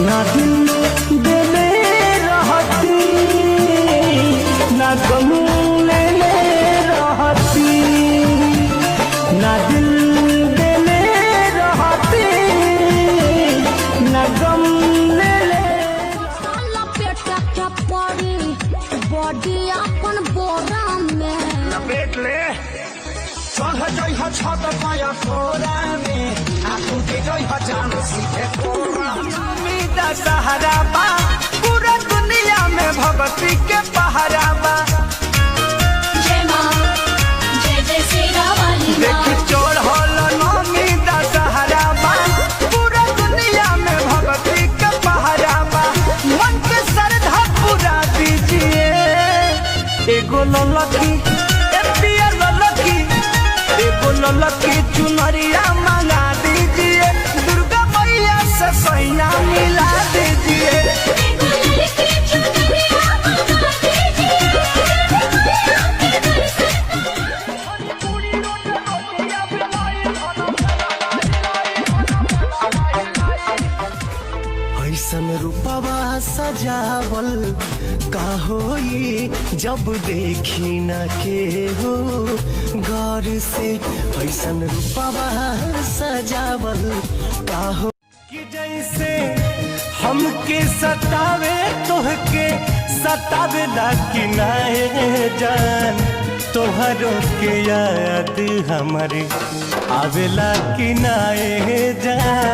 ना दिल देले रहती ना गम लेले रहती, ना दिल देले रहती ना गम लेले। लपेटा क्या पड़ी बॉडी अपन बोरा में लपेट ले चढ़ जइह छत पाया कोरा में आंखों के जइह जान सीधे कोरा। उम्मीद सहारा बा पूरा दुनिया में भगती के पहरा बा। जय मां जय जय सीरा वाली देख चढ़ल उम्मीद सहारा बा पूरा दुनिया में भगती के पहरा बा। मन के श्रद्धा पूरा दीजिए एगो ललकी ललकी चुनरिया मंगा दीजिए, दुर्गा मैया से सैया मिला दीजिए। ऐसन रूपवा सजावल का होई जब देखी न के हो गौर से। ऐसन रूपवा सजावल का हो कि जैसे हमके सतावे तोहके सतावे ला कि नाए जान, तोहरों के याद हमारे आवेला कि नाए जान।